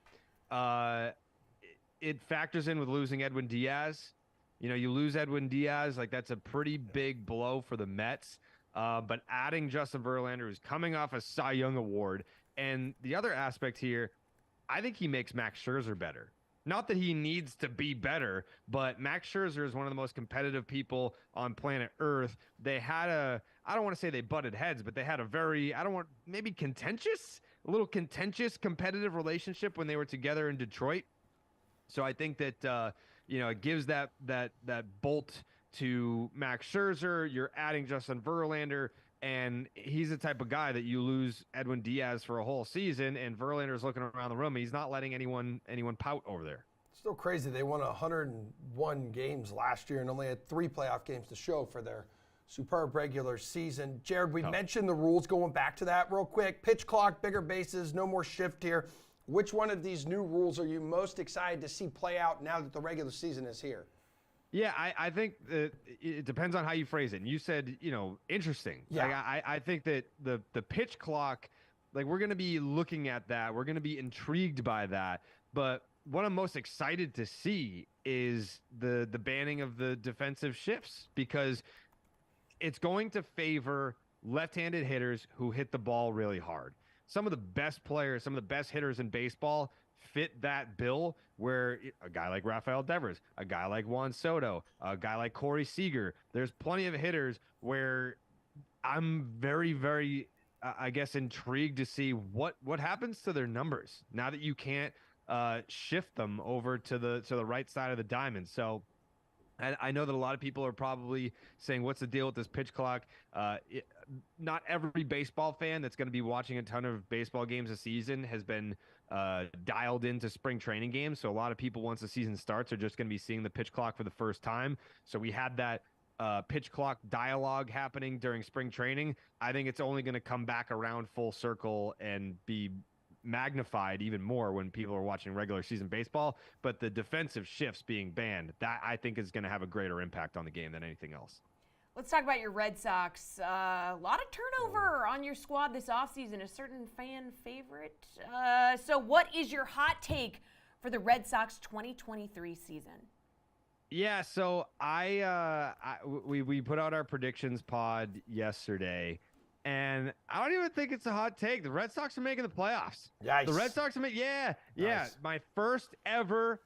it factors in with losing Edwin Diaz. You know, you lose Edwin Diaz, like that's a pretty big blow for the Mets. But adding Justin Verlander, who's coming off a Cy Young award, and the other aspect here, I think he makes Max Scherzer better. Not that he needs to be better, but Max Scherzer is one of the most competitive people on planet Earth. They had I don't want to say they butted heads, but they had a maybe a little contentious competitive relationship when they were together in Detroit. So I think that, it gives that bolt to Max Scherzer. You're adding Justin Verlander, and he's the type of guy that you lose Edwin Diaz for a whole season, and Verlander's looking around the room, and he's not letting anyone pout over there. Still crazy. They won 101 games last year and only had 3 playoff games to show for their superb regular season. Jared, we mentioned the rules, going back to that real quick. Pitch clock, bigger bases, no more shift here. Which one of these new rules are you most excited to see play out now that the regular season is here? Yeah, I think that it depends on how you phrase it. And you said, interesting. Yeah. Like, I think that the pitch clock, like, we're going to be looking at that. We're going to be intrigued by that. But what I'm most excited to see is the banning of the defensive shifts, because it's going to favor left-handed hitters who hit the ball really hard. Some of the best players, some of the best hitters in baseball fit that bill, where a guy like Rafael Devers, a guy like Juan Soto, a guy like Corey Seager, there's plenty of hitters where I'm very, very, intrigued to see what happens to their numbers now that you can't shift them over to the right side of the diamond. So I know that a lot of people are probably saying, what's the deal with this pitch clock? Not every baseball fan that's going to be watching a ton of baseball games a season has been dialed into spring training games. So a lot of people, once the season starts, are just going to be seeing the pitch clock for the first time. So we had that pitch clock dialogue happening during spring training. I think it's only going to come back around full circle and be magnified even more when people are watching regular season baseball. But the defensive shifts being banned, that I think is going to have a greater impact on the game than anything else. Let's talk about your Red Sox. A lot of turnover on your squad this offseason, a certain fan favorite. So what is your hot take for the Red Sox 2023 season? Yeah, so we put out our predictions pod yesterday, and I don't even think it's a hot take. The Red Sox are making the playoffs. Nice. The Red Sox are Nice. My first ever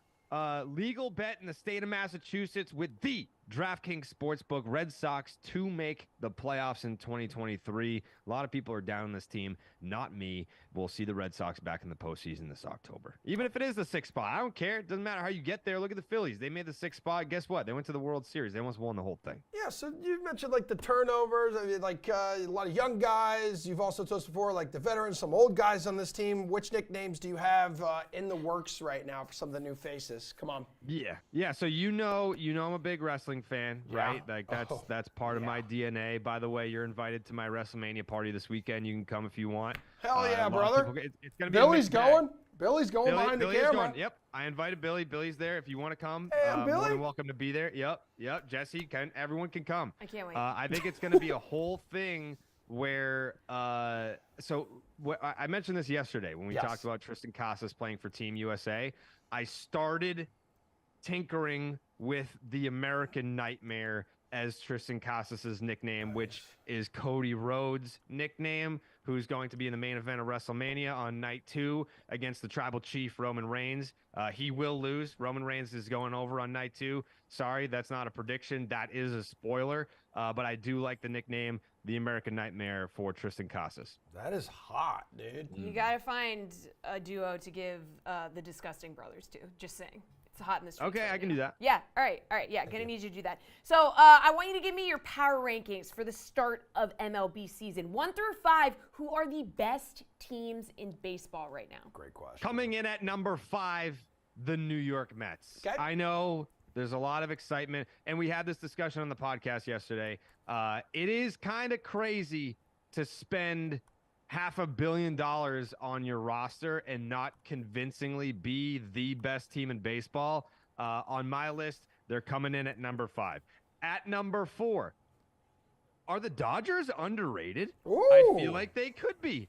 legal bet in the state of Massachusetts with the DraftKings Sportsbook. Red Sox to make the playoffs in 2023. A lot of people are down on this team. Not me. We'll see the Red Sox back in the postseason this October. Even if it is the 6th spot, I don't care. It doesn't matter how you get there. Look at the Phillies. They made the 6th spot. Guess what? They went to the World Series. They almost won the whole thing. Yeah, so you mentioned like the turnovers, I mean, like a lot of young guys. You've also told us before, like the veterans, some old guys on this team. Which nicknames do you have in the works right now for some of the new faces? Come on. Yeah. So I'm a big wrestling fan, right? Like that's part of my DNA. By the way, you're invited to my WrestleMania party this weekend. You can come if you want. Hell yeah, brother. It's gonna be Billy's going. Billy's going behind the camera. Going. Yep, I invited Billy. Billy's there. If you want to come, Hey, more Billy. than welcome to be there. Yep. Jesse, everyone can come. I can't wait. I think it's going to be a whole thing where. I mentioned this yesterday when we talked about Tristan Casas playing for Team USA. I started tinkering with the American Nightmare as Tristan Casas' nickname, which is Cody Rhodes' nickname, who's going to be in the main event of WrestleMania on night 2 against the Tribal Chief Roman Reigns. He will lose. Roman Reigns is going over on night 2. Sorry, that's not a prediction. That is a spoiler. But I do like the nickname, the American Nightmare, for Tristan Casas. That is hot, dude. You got to find a duo to give the Disgusting Brothers to. Just saying. It's hot in the streets. Okay, right I can now. do that. Yeah, all right. Yeah, gonna need you to do that. So I want you to give me your power rankings for the start of MLB season. 1 through 5, who are the best teams in baseball right now? Great question. Coming in at number 5, the New York Mets. Okay. I know there's a lot of excitement, and we had this discussion on the podcast yesterday. It is kind of crazy to spend $500 million on your roster and not convincingly be the best team in baseball. On my list, they're coming in at number 5. At number 4, are the Dodgers underrated? Ooh. I feel like they could be.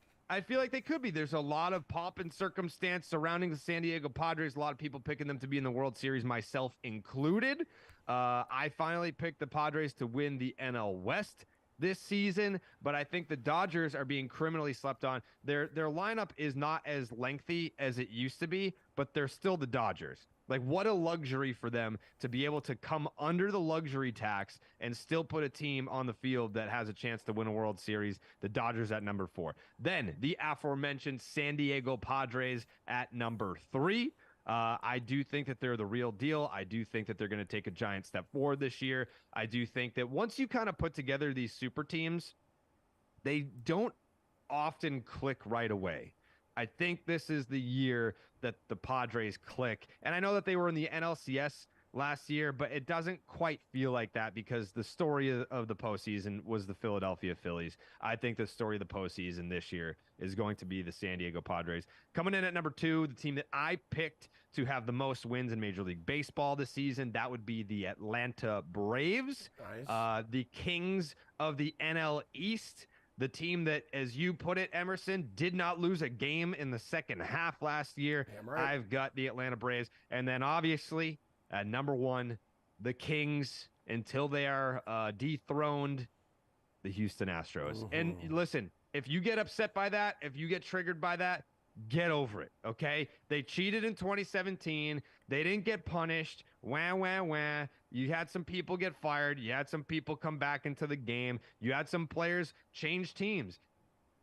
There's a lot of pomp and circumstance surrounding the San Diego Padres. A lot of people picking them to be in the World Series, myself included. I finally picked the Padres to win the NL West this season, but I think the Dodgers are being criminally slept on. Their lineup is not as lengthy as it used to be, but they're still the Dodgers. Like, what a luxury for them to be able to come under the luxury tax and still put a team on the field that has a chance to win a World Series. The Dodgers at number 4. Then the aforementioned San Diego Padres at number 3. I do think that they're the real deal. I do think that they're going to take a giant step forward this year. I do think that once you kind of put together these super teams, they don't often click right away. I think this is the year that the Padres click. And I know that they were in the NLCS last year, but it doesn't quite feel like that because the story of the postseason was the Philadelphia Phillies. I think the story of the postseason this year is going to be the San Diego Padres. Coming in at number 2, the team that I picked to have the most wins in Major League Baseball this season, that would be the Atlanta Braves. Nice. The Kings of the NL East. The team that, as you put it, Emerson, did not lose a game in the second half last year. Damn right. I've got the Atlanta Braves. And then, obviously, at number 1, the Kings, until they are dethroned, the Houston Astros. And listen, if you get upset by that, if you get triggered by that, get over it, okay? They cheated in 2017. They didn't get punished. Wah, wah, wah. You had some people get fired. You had some people come back into the game. You had some players change teams.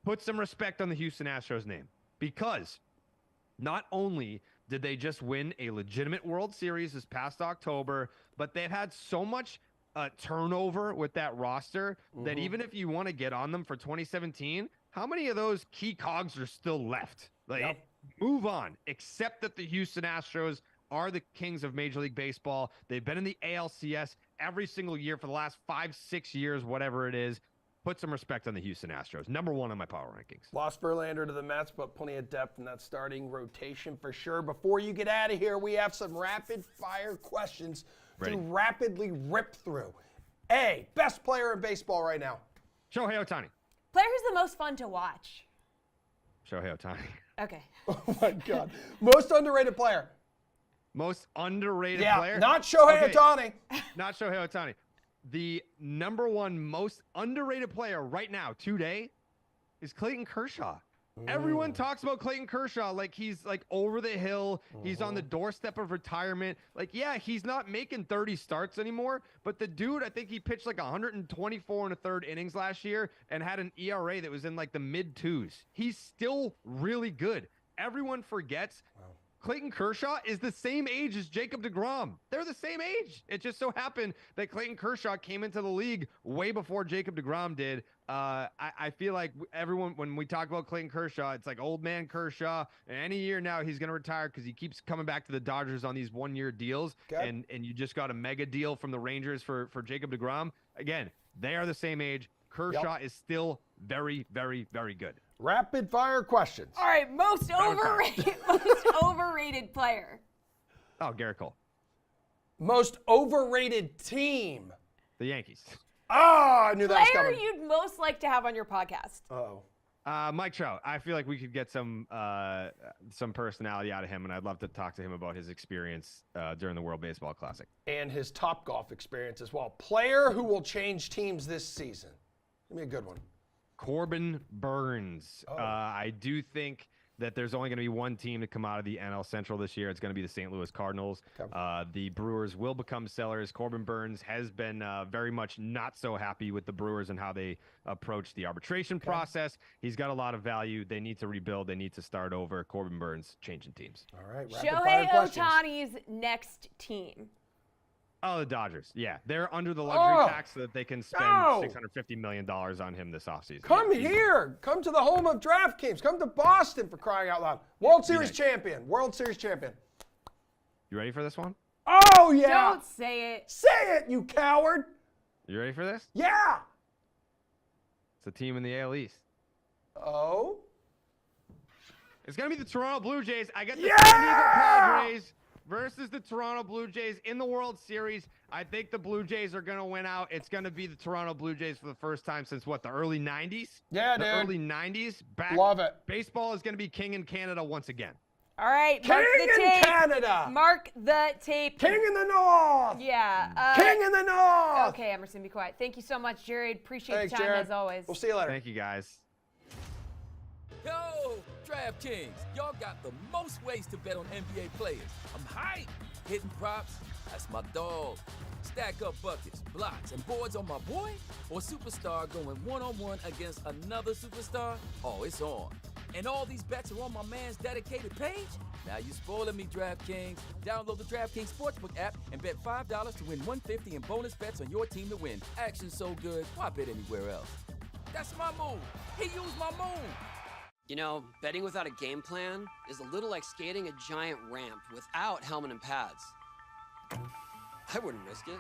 Put some respect on the Houston Astros name, because not only did they just win a legitimate World Series this past October, but they've had so much turnover with that roster that even if you want to get on them for 2017, how many of those key cogs are still left? Like, move on. Except that the Houston Astros are the kings of Major League Baseball. They've been in the ALCS every single year for the last 5-6 years, whatever it is. Put some respect on the Houston Astros. Number 1 on my power rankings. Lost Verlander to the Mets, but plenty of depth in that starting rotation for sure. Before you get out of here, we have some rapid-fire questions to rapidly rip through. A, best player in baseball right now. Shohei Ohtani. Player who's the most fun to watch. Shohei Ohtani. Okay. Oh, my God. Most underrated player. Most underrated Yeah, player? not Shohei Ohtani. Not Shohei Ohtani. The number 1 most underrated player right now, today, is Clayton Kershaw. Everyone talks about Clayton Kershaw like he's like over the hill. He's on the doorstep of retirement. Like, yeah, he's not making 30 starts anymore, but the dude, I think he pitched like 124 and a third innings last year and had an ERA that was in like the mid-2s. He's still really good. Everyone forgets Clayton Kershaw is the same age as Jacob deGrom. They're the same age. It just so happened that Clayton Kershaw came into the league way before Jacob deGrom did. I feel like everyone, when we talk about Clayton Kershaw, it's like old man Kershaw. And any year now, he's going to retire because he keeps coming back to the Dodgers on these one-year deals. Okay. And you just got a mega deal from the Rangers for Jacob deGrom. Again, they are the same age. Kershaw is still very, very, very good. Rapid fire questions. All right, most overrated player. Oh, Garrett Cole. Most overrated team. The Yankees. Ah, I knew that was Player coming. you'd most like to have on your podcast. Uh-oh. Mike Trout. I feel like we could get some personality out of him, and I'd love to talk to him about his experience during the World Baseball Classic. And his Topgolf experience as well. Player who will change teams this season. Give me a good one. Corbin Burns. I do think that there's only going to be one team to come out of the NL Central this year. It's going to be the St. Louis Cardinals. Okay. The Brewers will become sellers. Corbin Burns has been very much not so happy with the Brewers and how they approach the arbitration process. He's got a lot of value. They need to rebuild. They need to start over. Corbin Burns changing teams. All right. Rapid fire Shohei questions. Ohtani's next team. Oh, the Dodgers. Yeah, they're under the luxury tax so that they can spend No. $650 million on him this offseason. Come Yeah, here. Come to the home of DraftKings. Come to Boston, for crying out loud. World Series champion. World Series champion. You ready for this one? Oh, yeah. Don't say it. Say it, you coward. You ready for this? Yeah. It's a team in the AL East. Oh. It's going to be the Toronto Blue Jays. I got the Yeah! San Diego Padres versus the Toronto Blue Jays in the World Series. I think the Blue Jays are going to win out. It's going to be the Toronto Blue Jays for the first time since, what, the early 90s? Yeah, the dude. early 90s. Back. Love it. Baseball is going to be king in Canada once again. All right, King mark the in tape. Canada. Mark the tape. King in the North. Yeah. King in the North. Okay, Emerson, be quiet. Thank you so much, Jared. Appreciate Thanks, the time Jared. as always. We'll see you later. Thank you, guys. Yo, DraftKings, y'all got the most ways to bet on NBA players. I'm hyped. Hitting props, that's my dog. Stack up buckets, blocks, and boards on my boy? Or superstar going one-on-one against another superstar? Oh, it's on. And all these bets are on my man's dedicated page? Now you spoiling me, DraftKings. Download the DraftKings Sportsbook app and bet $5 to win $150 in bonus bets on your team to win. Action's so good, why bet anywhere else? That's my move. He used my move. You know, betting without a game plan is a little like skating a giant ramp without helmet and pads. I wouldn't risk it.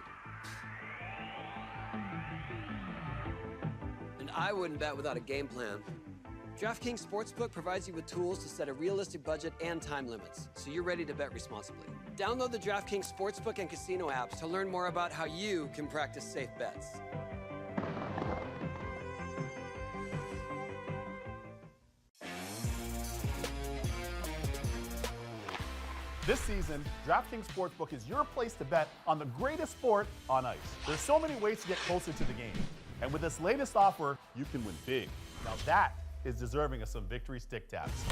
And I wouldn't bet without a game plan. DraftKings Sportsbook provides you with tools to set a realistic budget and time limits, so you're ready to bet responsibly. Download the DraftKings Sportsbook and Casino apps to learn more about how you can practice safe bets. This season, DraftKings Sportsbook is your place to bet on the greatest sport on ice. There's so many ways to get closer to the game. And with this latest offer, you can win big. Now that is deserving of some victory stick taps.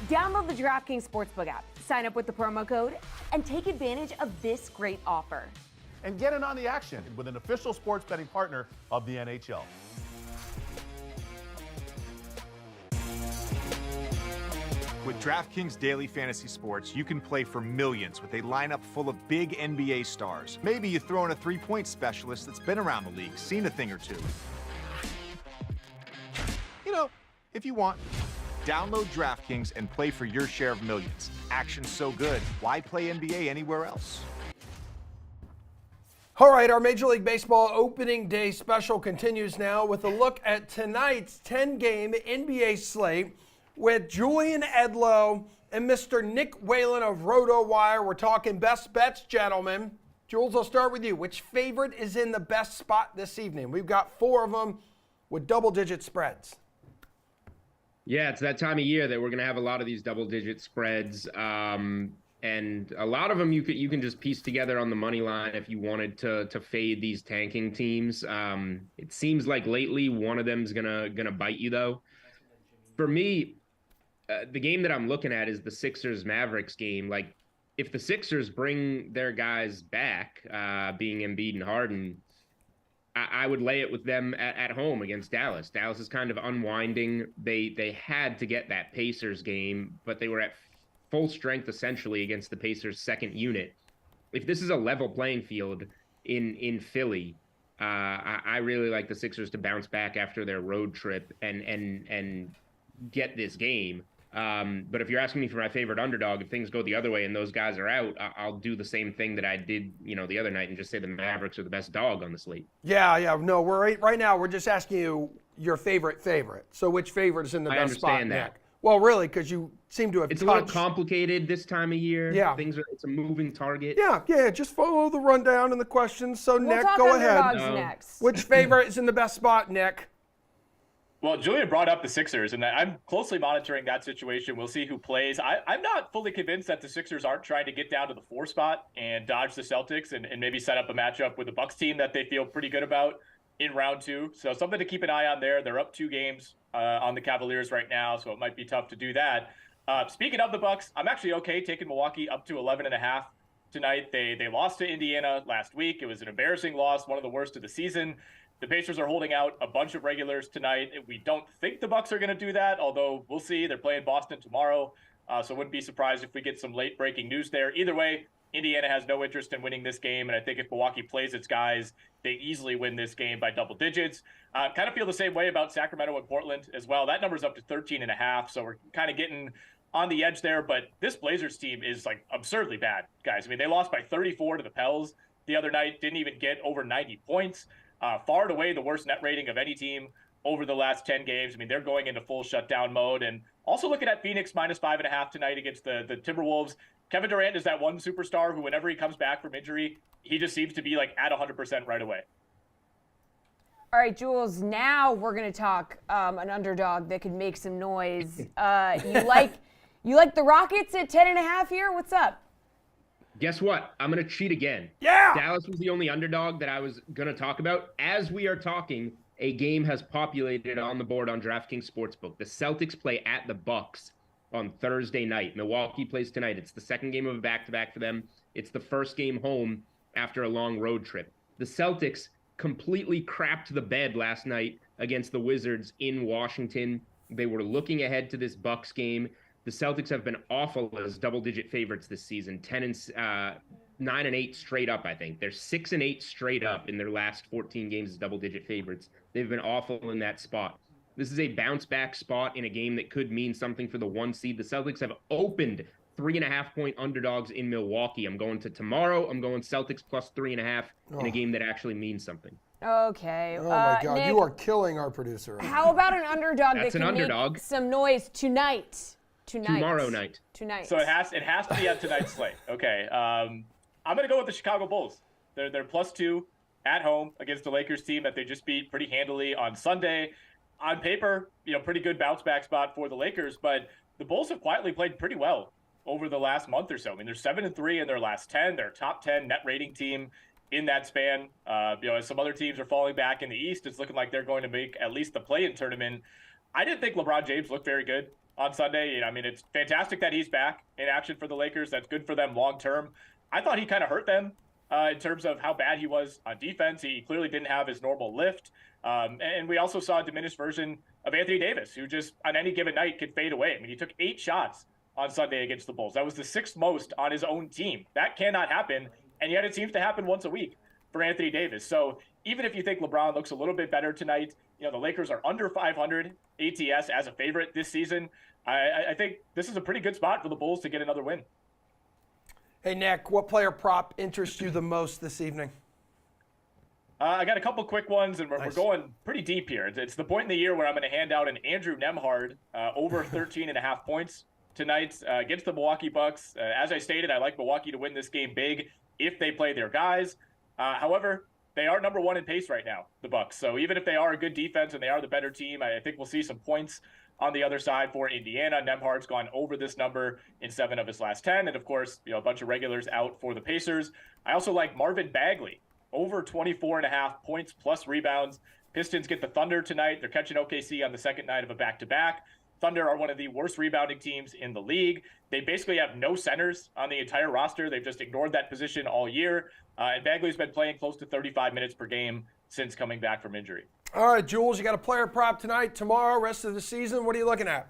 Download the DraftKings Sportsbook app, sign up with the promo code, and take advantage of this great offer. And get in on the action with an official sports betting partner of the NHL. With DraftKings Daily Fantasy Sports, you can play for millions with a lineup full of big NBA stars. Maybe you throw in a three-point specialist that's been around the league, seen a thing or two. You know, if you want. Download DraftKings and play for your share of millions. Action's so good, why play NBA anywhere else? All right, our Major League Baseball opening day special continues now with a look at tonight's 10-game NBA slate with Julian Edlow and Mr. Nick Whalen of RotoWire. We're talking best bets, gentlemen. Jules, I'll start with you. Which favorite is in the best spot this evening? We've got 4 of them with double-digit spreads. Yeah, it's that time of year that we're going to have a lot of these double-digit spreads. And a lot of them you can just piece together on the money line if you wanted to fade these tanking teams. It seems like lately one of them's gonna bite you though. For me, the game that I'm looking at is the Sixers-Mavericks game. Like, if the Sixers bring their guys back, being Embiid and Harden, I would lay it with them at home against Dallas. Dallas is kind of unwinding. They had to get that Pacers game, but they were at full strength essentially against the Pacers' second unit. If this is a level playing field in Philly, I really like the Sixers to bounce back after their road trip and get this game. But if you're asking me for my favorite underdog, if things go the other way and those guys are out, I'll do the same thing that I did, the other night and just say the Mavericks are the best dog on the slate. Yeah. No, we're right now. We're just asking you your favorite. So which favorite is in the best spot? I understand that. Nick? Well, really, because you seem to have. It's a little complicated this time of year. Yeah, it's a moving target. Yeah. Just follow the rundown and the questions. So we'll Nick, talk go ahead. Next. Which favorite is in the best spot, Nick? Well, Julian brought up the Sixers, and I'm closely monitoring that situation. We'll see who plays. I'm not fully convinced that the Sixers aren't trying to get down to the 4 spot and dodge the Celtics and maybe set up a matchup with the Bucks team that they feel pretty good about in round 2. So something to keep an eye on there. They're up 2 games on the Cavaliers right now, so it might be tough to do that. Speaking of the Bucks, I'm actually okay taking Milwaukee up to 11.5 tonight. They lost to Indiana last week. It was an embarrassing loss, one of the worst of the season. The Pacers are holding out a bunch of regulars tonight. We don't think the Bucks are going to do that, although we'll see. They're playing Boston tomorrow, so wouldn't be surprised if we get some late breaking news there. Either way, Indiana has no interest in winning this game, and I think if Milwaukee plays its guys, they easily win this game by double digits. Kind of feel the same way about Sacramento and Portland as well. That number's up to 13.5, so we're kind of getting on the edge there, but this Blazers team is like absurdly bad, guys. I mean, they lost by 34 to the Pels the other night, didn't even get over 90 points. Far and away the worst net rating of any team over the last 10 games. I mean, they're going into full shutdown mode. And also looking at Phoenix minus 5.5 tonight against the Timberwolves. Kevin Durant is that one superstar who, whenever he comes back from injury, he just seems to be like at 100% right away. All right, Jules, now we're going to talk an underdog that could make some noise. You like the Rockets at 10.5 here? What's up? Guess what? I'm going to cheat again. Yeah! Dallas was the only underdog that I was going to talk about. As we are talking, a game has populated on the board on DraftKings Sportsbook. The Celtics play at the Bucks on Thursday night. Milwaukee plays tonight. It's the second game of a back-to-back for them. It's the first game home after a long road trip. The Celtics completely crapped the bed last night against the Wizards in Washington. They were looking ahead to this Bucks game. The Celtics have been awful as double-digit favorites this season, 9-8 straight up, I think. They're 6-8 straight up in their last 14 games as double-digit favorites. They've been awful in that spot. This is a bounce-back spot in a game that could mean something for the 1 seed. The Celtics have opened 3.5-point underdogs in Milwaukee. I'm going to tomorrow. I'm going Celtics plus 3.5 in a game that actually means something. Okay. Oh my God, Nick, you are killing our producer. How about an underdog That's that can an underdog. make some noise tonight? Tomorrow night. Tonight. So it has to be on tonight's slate. Okay. I'm gonna go with the Chicago Bulls. They're +2 at home against the Lakers team that they just beat pretty handily on Sunday. On paper, pretty good bounce back spot for the Lakers, but the Bulls have quietly played pretty well over the last month or so. I mean, they're 7-3 in their last 10. They're a top 10 net rating team in that span. As some other teams are falling back in the East, it's looking like they're going to make at least the play-in tournament. I didn't think LeBron James looked very good on Sunday. I mean, it's fantastic that he's back in action for the Lakers. That's good for them long term. I thought he kind of hurt them in terms of how bad he was on defense. He clearly didn't have his normal lift. And we also saw a diminished version of Anthony Davis, who just on any given night could fade away. I mean, he took 8 shots on Sunday against the Bulls. That was the 6th most on his own team. That cannot happen, and yet it seems to happen once a week for Anthony Davis. So even if you think LeBron looks a little bit better tonight, the Lakers are under 500 ATS as a favorite this season. I think this is a pretty good spot for the Bulls to get another win. Hey, Nick, what player prop interests you the most this evening? I got a couple quick ones, and we're going pretty deep here. It's the point in the year where I'm going to hand out an Andrew Nembhard over 13.5 points tonight against the Milwaukee Bucks. As I stated, I like Milwaukee to win this game big if they play their guys. However, they are number 1 in pace right now, the Bucks. So even if they are a good defense and they are the better team, I think we'll see some points on the other side for Indiana. Nembhard's gone over this number in 7 of his last 10. And of course, a bunch of regulars out for the Pacers. I also like Marvin Bagley over 24.5 points plus rebounds. Pistons get the Thunder tonight. They're catching OKC on the second night of a back-to-back. Thunder are one of the worst rebounding teams in the league. They basically have no centers on the entire roster. They've just ignored that position all year. And Bagley's been playing close to 35 minutes per game since coming back from injury. All right, Jules, you got a player prop tonight, tomorrow, rest of the season. What are you looking at?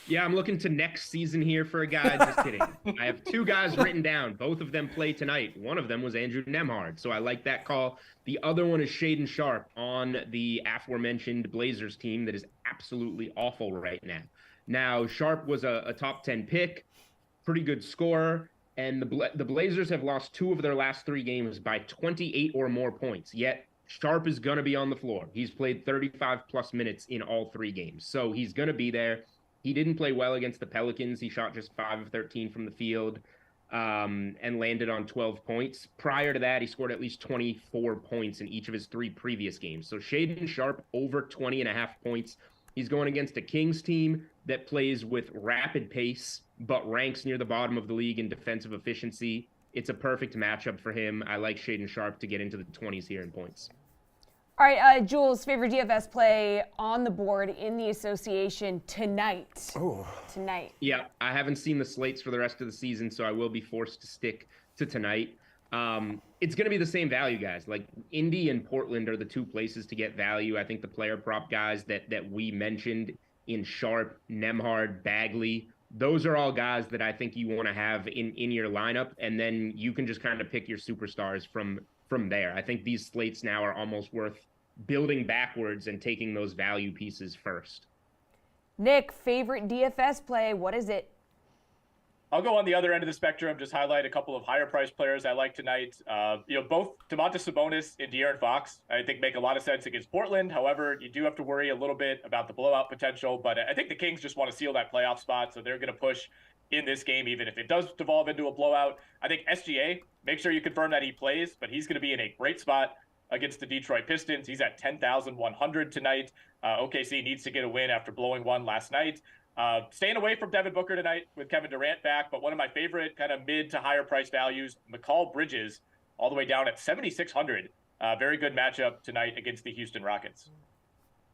Yeah, I'm looking to next season here for a guy. Just kidding. I have 2 guys written down. Both of them play tonight. One of them was Andrew Nembhard, so I like that call. The other one is Shaedon Sharpe on the aforementioned Blazers team that is absolutely awful right now. Now, Sharpe was a top 10 pick, pretty good scorer, and the Blazers have lost 2 of their last 3 games by 28 or more points, yet Sharpe is going to be on the floor. He's played 35-plus minutes in all 3 games, so he's going to be there. He didn't play well against the Pelicans. He shot just 5 of 13 from the field and landed on 12 points. Prior to that, he scored at least 24 points in each of his 3 previous games. So Shaedon Sharpe over 20.5 points. He's going against a Kings team that plays with rapid pace, but ranks near the bottom of the league in defensive efficiency. It's a perfect matchup for him. I like Shaedon Sharpe to get into the 20s here in points. All right, Jules, favorite DFS play on the board in the association tonight. Oh. Tonight. Yeah, I haven't seen the slates for the rest of the season, so I will be forced to stick to tonight. It's going to be the same value, guys. Like, Indy and Portland are the 2 places to get value. I think the player prop guys that we mentioned in Sharpe, Nembhard, Bagley, those are all guys that I think you want to have in your lineup, and then you can just kind of pick your superstars from there. I think these slates now are almost worth building backwards and taking those value pieces first. Nick, favorite DFS play, what is it? I'll go on the other end of the spectrum, just highlight a couple of higher priced players I like tonight. Both Domantas Sabonis and De'Aaron Fox, I think, make a lot of sense against Portland. However, you do have to worry a little bit about the blowout potential, but I think the Kings just want to seal that playoff spot, so they're going to push in this game, even if it does devolve into a blowout. I think SGA, make sure you confirm that he plays, but he's going to be in a great spot against the Detroit Pistons. He's at 10,100 tonight. OKC needs to get a win after blowing one last night. Staying away from Devin Booker tonight with Kevin Durant back, but one of my favorite kind of mid to higher price values, Mikal Bridges, all the way down at 7,600 Very good matchup tonight against the Houston Rockets.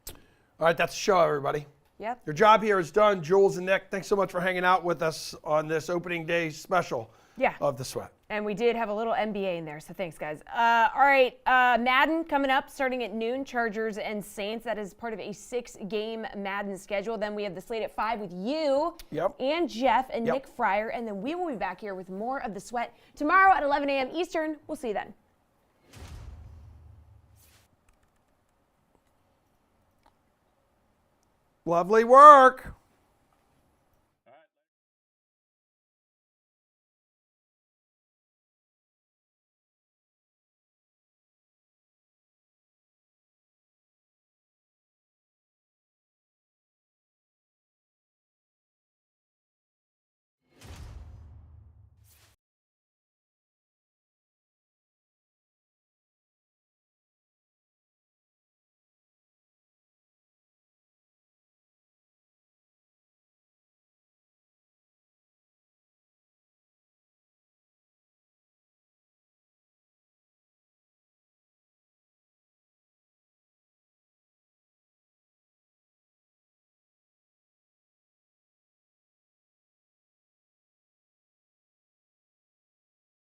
All right, that's the show, everybody. Yep. Your job here is done. Jules and Nick, thanks so much for hanging out with us on this opening day special of The Sweat. And we did have a little NBA in there, so thanks, guys. All right, Madden coming up starting at noon, Chargers and Saints. That is part of a 6-game Madden schedule. Then we have the slate at 5 with you and Jeff and Nick Fryer. And then we will be back here with more of The Sweat tomorrow at 11 a.m. Eastern. We'll see you then. Lovely work.